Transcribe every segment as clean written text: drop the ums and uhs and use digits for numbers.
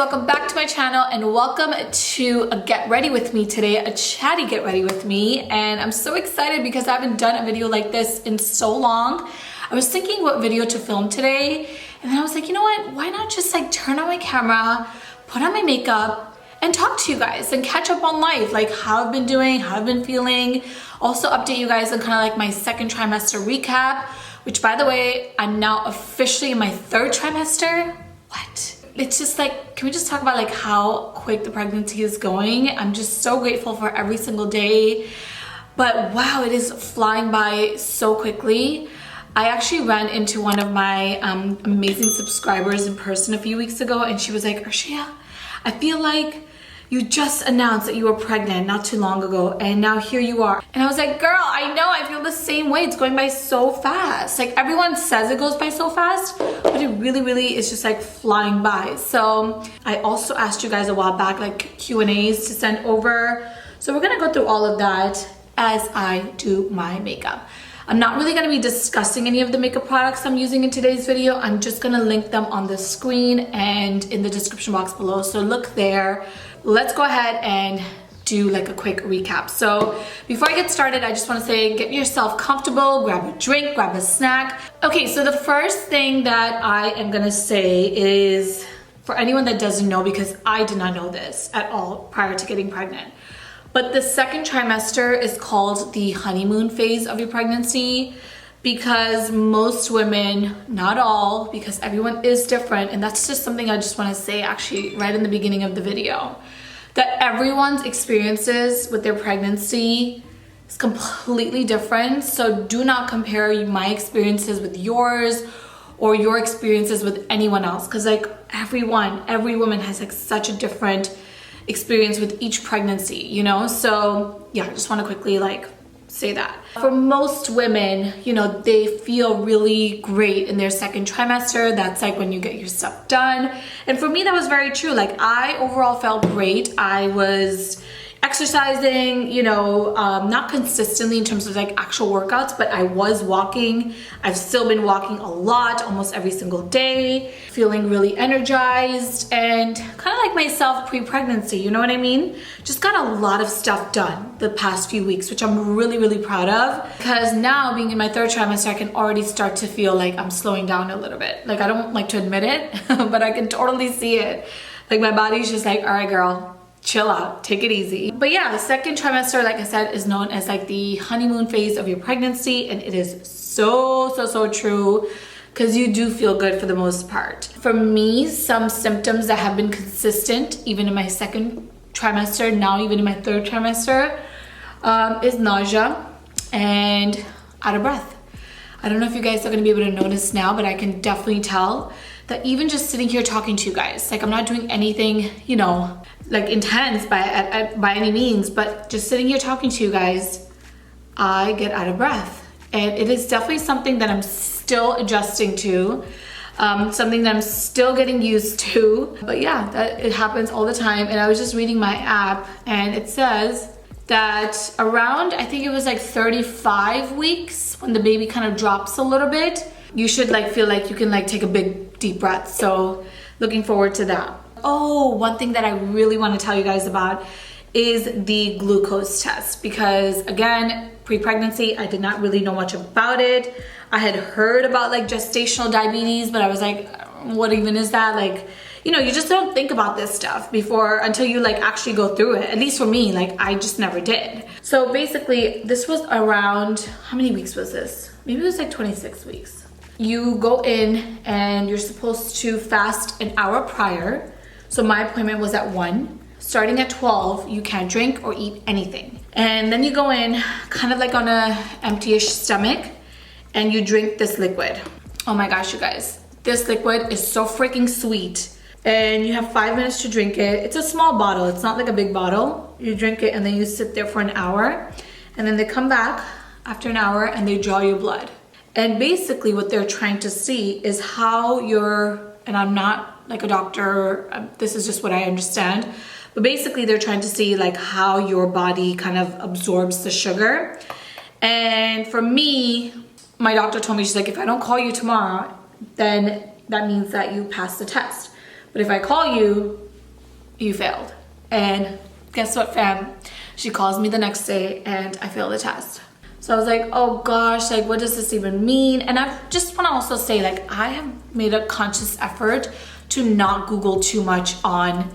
welcome back to my channel and welcome to a get ready with me today, a chatty get ready with me. And I'm so excited because I haven't done a video like this in so long. I was thinking what video to film today, and then I was like, you know what, why not just like turn on my camera, put on my makeup and talk to you guys and catch up on life, like how I've been doing, how I've been feeling. Also update you guys on kind of like my second trimester recap, which by the way, I'm now officially in my third trimester. What? It's just like, can we just talk about like how quick the pregnancy is going? I'm just so grateful for every single day, but wow, it is flying by so quickly. I actually ran into one of my amazing subscribers in person a few weeks ago, and she was like, Arshia, I feel like you just announced that you were pregnant not too long ago, and now here you are. And I was like, girl, I know, I feel the same way. It's going by so fast. Like everyone says it goes by so fast, but it really is just like flying by. So I also asked you guys a while back, like Q&As to send over. So we're gonna go through all of that as I do my makeup. I'm not really gonna be discussing any of the makeup products I'm using in today's video. I'm just gonna link them on the screen and in the description box below. So look there. Let's go ahead and do like a quick recap. So before I get started, I just want to say, get yourself comfortable, grab a drink, grab a snack. Okay, so the first thing that I am gonna say is, for anyone that doesn't know, because I did not know this at all prior to getting pregnant, but the second trimester is called the honeymoon phase of your pregnancy, because most women, not all, because everyone is different, and that's just something I just want to say actually right in the beginning of the video, that everyone's experiences with their pregnancy is completely different. So do not compare my experiences with yours or your experiences with anyone else, because like every woman has like such a different experience with each pregnancy, you know? So yeah, I just want to quickly like say that. For most women, you know, they feel really great in their second trimester. That's like when you get your stuff done. And for me, that was very true. Like I overall felt great. I was exercising, you know, not consistently in terms of like actual workouts, but I was walking. I've still been walking a lot, almost every single day, feeling really energized and kind of like myself pre-pregnancy, you know what I mean? Just got a lot of stuff done the past few weeks, which I'm really proud of, because now being in my third trimester, I can already start to feel like I'm slowing down a little bit. Like I don't like to admit it, but I can totally see it. Like my body's just like, all right, girl, chill out, take it easy. But yeah, the second trimester, like I said, is known as like the honeymoon phase of your pregnancy, and it is so true, because you do feel good for the most part. For me, some symptoms that have been consistent even in my second trimester, now even in my third trimester, is nausea and out of breath. I don't know if you guys are going to be able to notice now, but I can definitely tell that even just sitting here talking to you guys, like I'm not doing anything, you know, like intense by any means, but just sitting here talking to you guys, I get out of breath. And it is definitely something that I'm still adjusting to, something that I'm still getting used to. But yeah, it happens all the time. And I was just reading my app, and it says that around, I think it was like 35 weeks, when the baby kind of drops a little bit, you should like feel like you can like take a big deep breath. So looking forward to that. Oh, one thing that I really want to tell you guys about is the glucose test, because again, pre-pregnancy, I did not really know much about it. I had heard about like gestational diabetes, but I was like, what even is that? Like, you know, you just don't think about this stuff until you like actually go through it. At least for me, like I just never did. So basically this was around, how many weeks was this? Maybe it was like 26 weeks. You go in and you're supposed to fast an hour prior. So my appointment was at 1. Starting at 12, you can't drink or eat anything. And then you go in kind of like on a empty-ish stomach, and you drink this liquid. Oh my gosh, you guys. This liquid is so freaking sweet. And you have 5 minutes to drink it. It's a small bottle. It's not like a big bottle. You drink it and then you sit there for an hour. And then they come back after an hour and they draw your blood. And basically what they're trying to see is how and I'm not like a doctor, this is just what I understand, but basically they're trying to see like how your body kind of absorbs the sugar. And for me, my doctor told me, she's like, if I don't call you tomorrow, then that means that you passed the test. But if I call you, you failed. And guess what, fam? She calls me the next day and I failed the test. So I was like, oh gosh, like what does this even mean? And I just want to also say, like, I have made a conscious effort to not Google too much on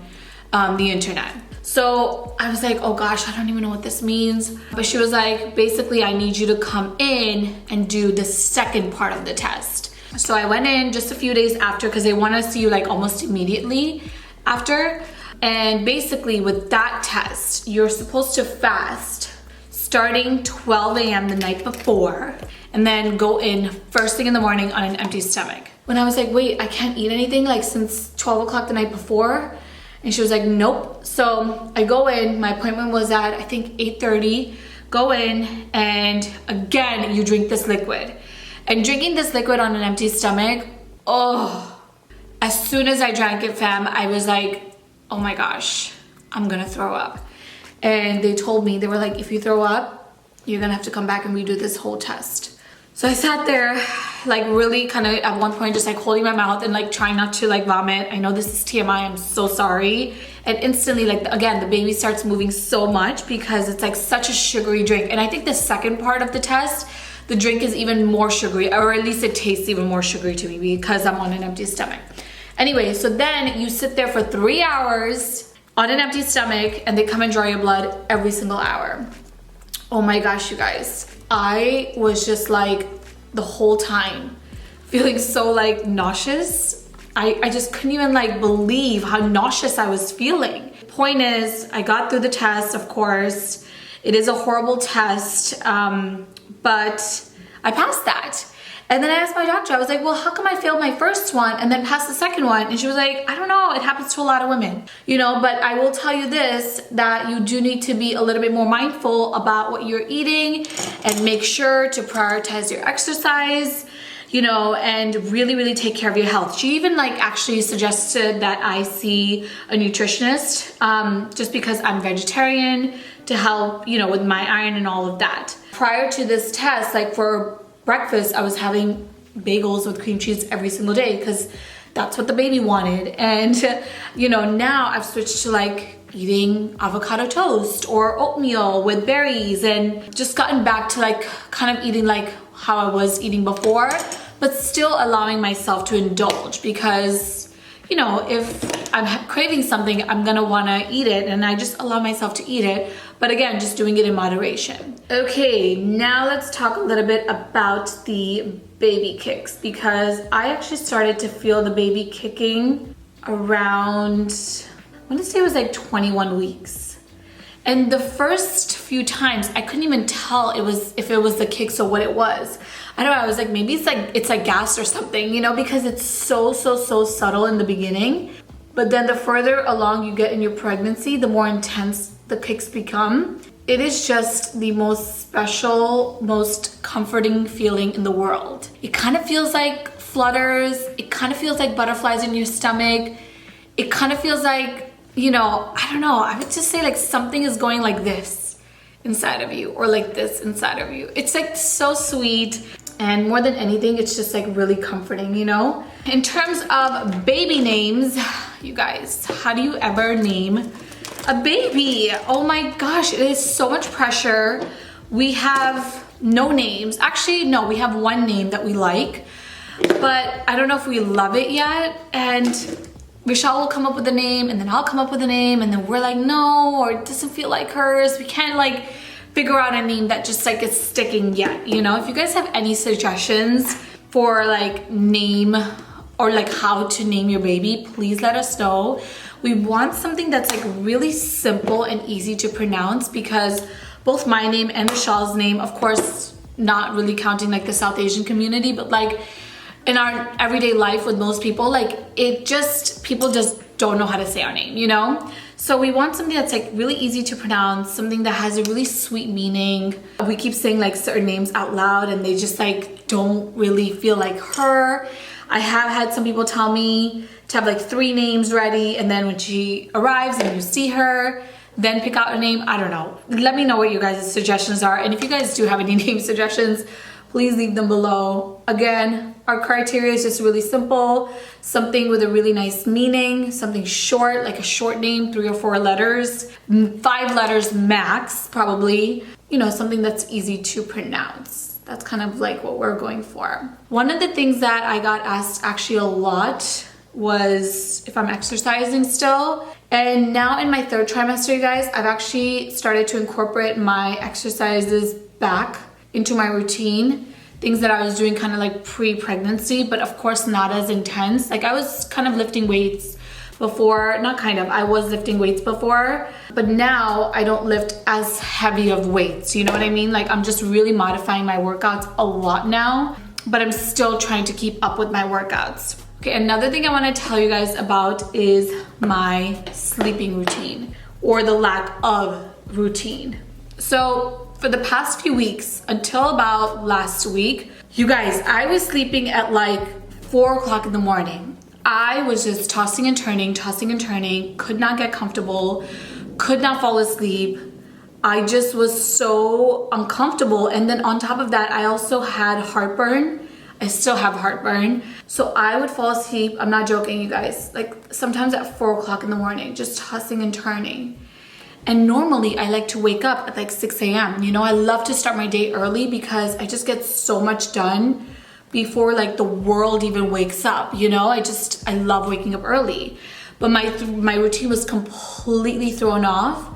the internet. So I was like, oh gosh, I don't even know what this means. But she was like, basically, I need you to come in and do the second part of the test. So I went in just a few days after because they want to see you like almost immediately after. And basically with that test, you're supposed to fast starting 12 a.m. the night before and then go in first thing in the morning on an empty stomach. When I was like, wait, I can't eat anything like since 12 o'clock the night before? And she was like, nope. So I go in, my appointment was at, I think 8:30, go in, and again, you drink this liquid. And drinking this liquid on an empty stomach, oh, as soon as I drank it, fam, I was like, oh my gosh, I'm gonna throw up. And they told me, they were like, if you throw up, you're gonna have to come back and redo this whole test. So I sat there, like really kind of at one point just like holding my mouth and like trying not to like vomit. I know this is TMI, I'm so sorry. And instantly, like again, the baby starts moving so much because it's like such a sugary drink. And I think the second part of the test, the drink is even more sugary, or at least it tastes even more sugary to me because I'm on an empty stomach. Anyway, so then you sit there for 3 hours on an empty stomach and they come and draw your blood every single hour. Oh my gosh, you guys. I was just like the whole time feeling so like nauseous. I just couldn't even like believe how nauseous I was feeling. Point is, I got through the test, of course. It is a horrible test, but I passed that. And then I asked my doctor, I was like, well, how come I failed my first one and then passed the second one? And she was like, I don't know, it happens to a lot of women, you know, but I will tell you this, that you do need to be a little bit more mindful about what you're eating and make sure to prioritize your exercise, you know, and really, really take care of your health. She even like actually suggested that I see a nutritionist just because I'm vegetarian to help, you know, with my iron and all of that. Prior to this test, like for breakfast, I was having bagels with cream cheese every single day because that's what the baby wanted. And, you know, now I've switched to like eating avocado toast or oatmeal with berries and just gotten back to like kind of eating like how I was eating before, but still allowing myself to indulge because, you know, if I'm craving something, I'm gonna wanna eat it and I just allow myself to eat it. But again, just doing it in moderation. Okay, now let's talk a little bit about the baby kicks because I actually started to feel the baby kicking around, I wanna say it was like 21 weeks. And the first few times, I couldn't even tell if it was the kicks or what it was. I don't know, I was like, maybe it's like gas or something, you know, because it's so subtle in the beginning. But then the further along you get in your pregnancy, the more intense the kicks become. It is just the most special, most comforting feeling in the world. It kind of feels like flutters. It kind of feels like butterflies in your stomach. It kind of feels like, you know, I don't know. I would just say like something is going like this inside of you or like this inside of you. It's like so sweet. And more than anything, it's just like really comforting, you know? In terms of baby names, you guys, how do you ever name a baby? Oh my gosh, it is so much pressure. We have no names. Actually, no, we have one name that we like, but I don't know if we love it yet. And Vishal will come up with a name and then I'll come up with a name and then we're like, no, or it doesn't feel like hers. We can't like figure out a name that just like is sticking yet, you know? If you guys have any suggestions for like name or like how to name your baby, please let us know. We want something that's like really simple and easy to pronounce because both my name and Vishal's name, of course, not really counting like the South Asian community, but like in our everyday life with most people, like people just don't know how to say our name, you know? So we want something that's like really easy to pronounce, something that has a really sweet meaning. We keep saying like certain names out loud and they just like don't really feel like her. I have had some people tell me to have like 3 names ready and then when she arrives and you see her, then pick out a name. I don't know. Let me know what you guys' suggestions are. And if you guys do have any name suggestions, please leave them below. Again, our criteria is just really simple. Something with a really nice meaning, something short, like a short name, 3 or 4 letters, 5 letters max, probably. You know, something that's easy to pronounce. That's kind of like what we're going for. One of the things that I got asked actually a lot was if I'm exercising still. And now in my 3rd trimester, you guys, I've actually started to incorporate my exercises back into my routine. Things that I was doing kind of like pre-pregnancy, but of course not as intense. Like I was kind of lifting weights before, not kind of, I was lifting weights before, but now I don't lift as heavy of weights, you know what I mean? Like I'm just really modifying my workouts a lot now, but I'm still trying to keep up with my workouts. Okay, another thing I want to tell you guys about is my sleeping routine, or the lack of routine. So for the past few weeks, until about last week, you guys, I was sleeping at like 4 o'clock in the morning. I was just tossing and turning, could not get comfortable, could not fall asleep. I just was so uncomfortable. And then on top of that, I also had heartburn. I still have heartburn. So I would fall asleep, I'm not joking, you guys, like sometimes at 4 o'clock in the morning, just tossing and turning. And normally I like to wake up at like 6 a.m. You know, I love to start my day early because I just get so much done before like the world even wakes up, you know? I love waking up early. But my routine was completely thrown off,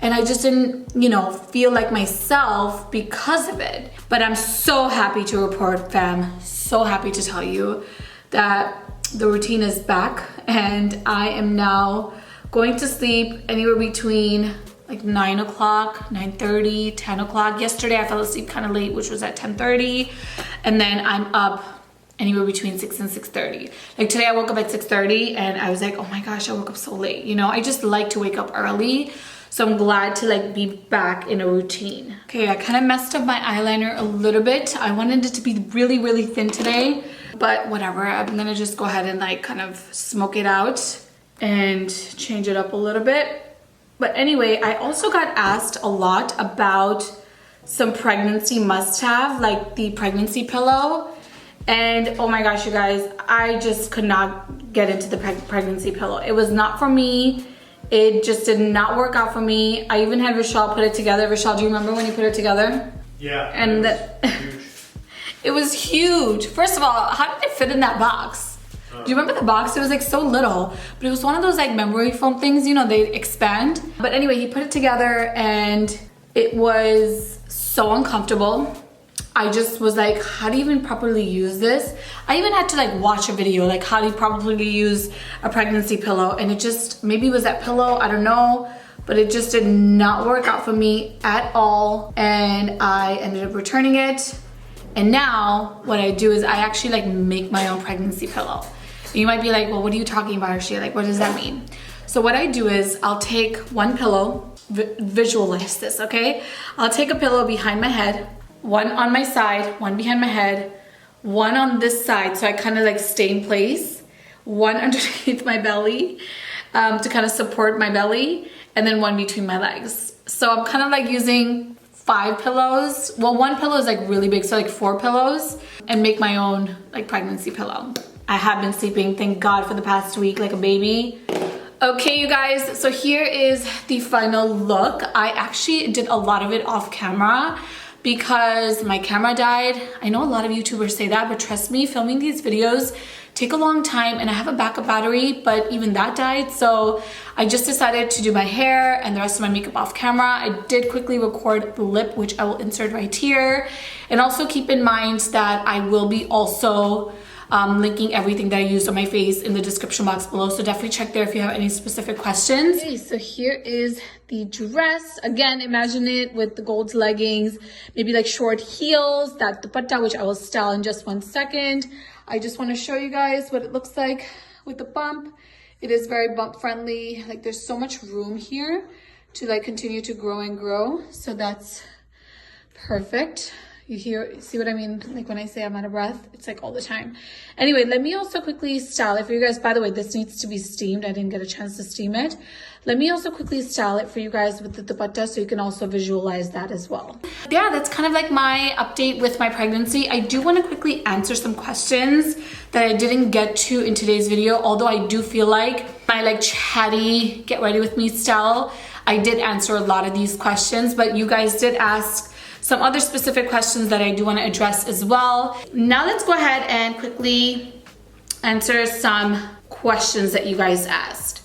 and I just didn't, you know, feel like myself because of it. But I'm so happy to report, fam, so happy to tell you that the routine is back, and I am now going to sleep anywhere between like 9 o'clock, 9:30, 10 o'clock. Yesterday I fell asleep kind of late, which was at 10:30. And then I'm up anywhere between 6 and 6:30. Like today I woke up at 6:30 and I was like, oh my gosh, I woke up so late. You know, I just like to wake up early. So I'm glad to like be back in a routine. Okay, I kind of messed up my eyeliner a little bit. I wanted it to be really, really thin today, but whatever. I'm gonna just go ahead and like kind of smoke it out and change it up a little bit. But anyway, I also got asked a lot about some pregnancy must-have, like the pregnancy pillow. And oh my gosh, you guys, I just could not get into the pregnancy pillow. It was not for me. It just did not work out for me. I even had Rochelle put it together. Rochelle, do you remember when you put it together? Yeah. And it was huge. First of all, how did it fit in that box? Do you remember the box? It was like so little, but it was one of those like memory foam things, you know, they expand. But anyway, he put it together and it was so uncomfortable. I just was like, how do you even properly use this? I even had to like watch a video, like how do you properly use a pregnancy pillow? And it just, maybe it was that pillow, I don't know, but it just did not work out for me at all. And I ended up returning it. And now what I do is I actually like make my own pregnancy pillow. You might be like, well, what are you talking about, Arshia? Like, what does that mean? So what I do is I'll take one pillow, visualize this, okay? I'll take a pillow behind my head, one on my side, one behind my head, one on this side, so I kind of like stay in place, one underneath my belly to kind of support my belly, and then one between my legs. So I'm kind of like using 5 pillows. Well, one pillow is like really big, so like 4 pillows, and make my own like pregnancy pillow. I have been sleeping, thank God, for the past week like a baby. Okay, you guys, so here is the final look. I actually did a lot of it off camera because my camera died. I know a lot of YouTubers say that, but trust me, filming these videos take a long time, and I have a backup battery, but even that died. So I just decided to do my hair and the rest of my makeup off camera. I did quickly record the lip, which I will insert right here. And also keep in mind that I will be also linking everything that I used on my face in the description box below, so definitely check there if you have any specific questions. Okay, so here is the dress. Again, imagine it with the gold leggings, maybe like short heels, that dupatta, which I will style in just 1 second. I just want to show you guys what it looks like with the bump. It is very bump friendly. Like there's so much room here to like continue to grow and grow, so that's perfect. see what I mean? Like when I say I'm out of breath, it's like all the time. Anyway, let me also quickly style it for you guys. By the way, this needs to be steamed. I didn't get a chance to steam it. Let me also quickly style it for you guys with the dupatta so you can also visualize that as well. Yeah, that's kind of like my update with my pregnancy. I do want to quickly answer some questions that I didn't get to in today's video, although I do feel like my like chatty get ready with me style, I did answer a lot of these questions, but you guys did ask some other specific questions that I do want to address as well. Now let's go ahead and quickly answer some questions that you guys asked.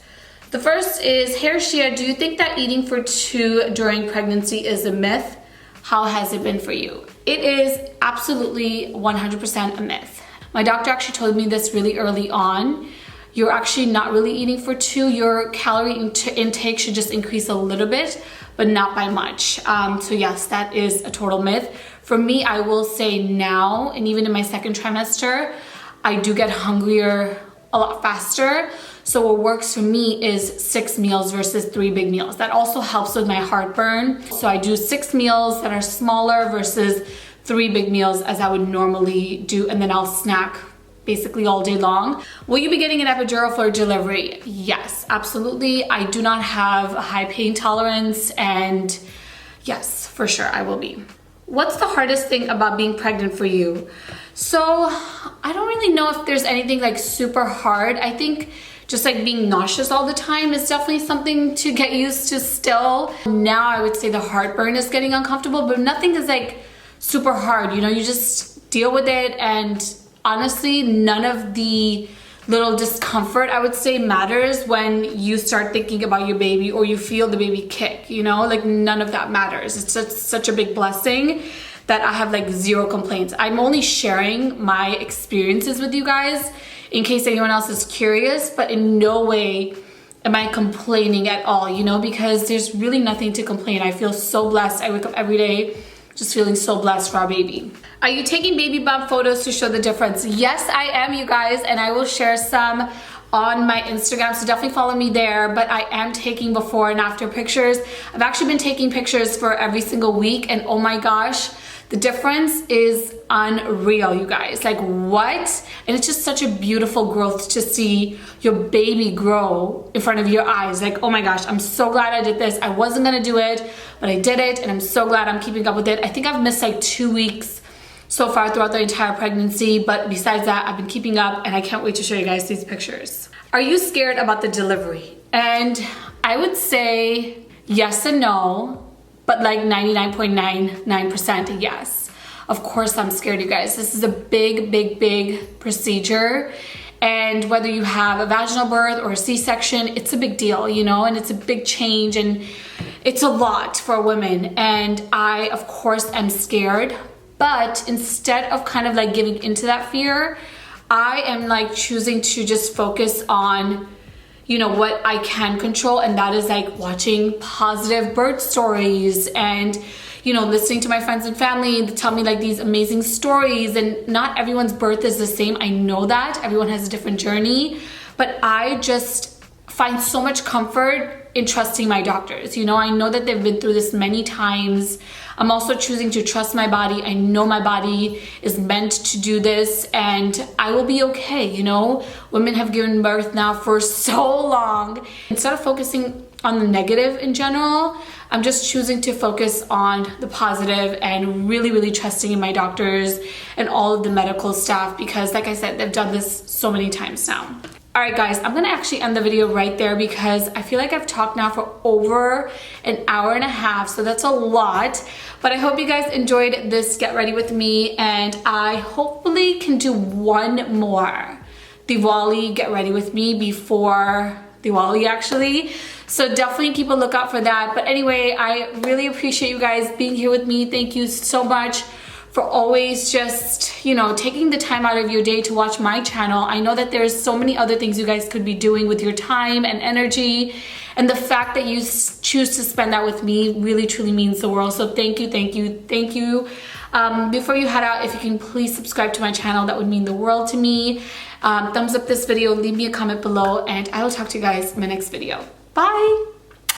The first is, hey Arshia, do you think that eating for two during pregnancy is a myth? How has it been for you? It is absolutely 100% a myth. My doctor actually told me this really early on. You're actually not really eating for two. Your calorie intake should just increase a little bit, but not by much. So yes, that is a total myth. For me, I will say now, and even in my second trimester, I do get hungrier a lot faster. So what works for me is 6 meals versus 3 big meals. That also helps with my heartburn. So I do 6 meals that are smaller versus 3 big meals as I would normally do, and then I'll snack basically all day long. Will you be getting an epidural for delivery? Yes, absolutely. I do not have a high pain tolerance, and yes, for sure I will be. What's the hardest thing about being pregnant for you? So I don't really know if there's anything like super hard. I think just like being nauseous all the time is definitely something to get used to still. Now I would say the heartburn is getting uncomfortable, but nothing is like super hard. You know, you just deal with it, and honestly, none of the little discomfort, I would say, matters when you start thinking about your baby or you feel the baby kick, you know, like none of that matters. It's such a big blessing that I have like 0 complaints. I'm only sharing my experiences with you guys in case anyone else is curious, but in no way am I complaining at all, you know, because there's really nothing to complain. I feel so blessed. I wake up every day just feeling so blessed for our baby. Are you taking baby bump photos to show the difference? Yes, I am, you guys, and I will share some on my Instagram, so definitely follow me there. But I am taking before and after pictures. I've actually been taking pictures for every single week, and oh my gosh, the difference is unreal, you guys. Like, what? And it's just such a beautiful growth to see your baby grow in front of your eyes. Like, oh my gosh, I'm so glad I did this. I wasn't gonna do it, but I did it, and I'm so glad I'm keeping up with it. I think I've missed like 2 weeks so far throughout the entire pregnancy, but besides that, I've been keeping up, and I can't wait to show you guys these pictures. Are you scared about the delivery? And I would say yes and no, but like 99.99% yes. Of course I'm scared, you guys. This is a big procedure, and whether you have a vaginal birth or a C-section, it's a big deal, you know, and it's a big change, and it's a lot for women, and I of course am scared. But instead of kind of like giving into that fear, I am like choosing to just focus on, you know, what I can control, and that is like watching positive birth stories and, you know, listening to my friends and family to tell me like these amazing stories. And not everyone's birth is the same. I know that everyone has a different journey, but I just find so much comfort in trusting my doctors. You know, I know that they've been through this many times. I'm also choosing to trust my body. I know my body is meant to do this, and I will be okay. You know, women have given birth now for so long. Instead of focusing on the negative in general, I'm just choosing to focus on the positive and really trusting in my doctors and all of the medical staff, because like I said, they've done this so many times now. All right, guys, I'm gonna actually end the video right there because I feel like I've talked now for over an hour and a half, so that's a lot. But I hope you guys enjoyed this Get Ready With Me, and I hopefully can do one more Diwali Get Ready With Me before Diwali, actually. So definitely keep a lookout for that. But anyway, I really appreciate you guys being here with me. Thank you so much for always just, you know, taking the time out of your day to watch my channel. I know that there's so many other things you guys could be doing with your time and energy, and the fact that you choose to spend that with me really truly means the world. So thank you. Before you head out, if you can please subscribe to my channel, that would mean the world to me. Thumbs up this video, leave me a comment below, and I will talk to you guys in my next video. Bye.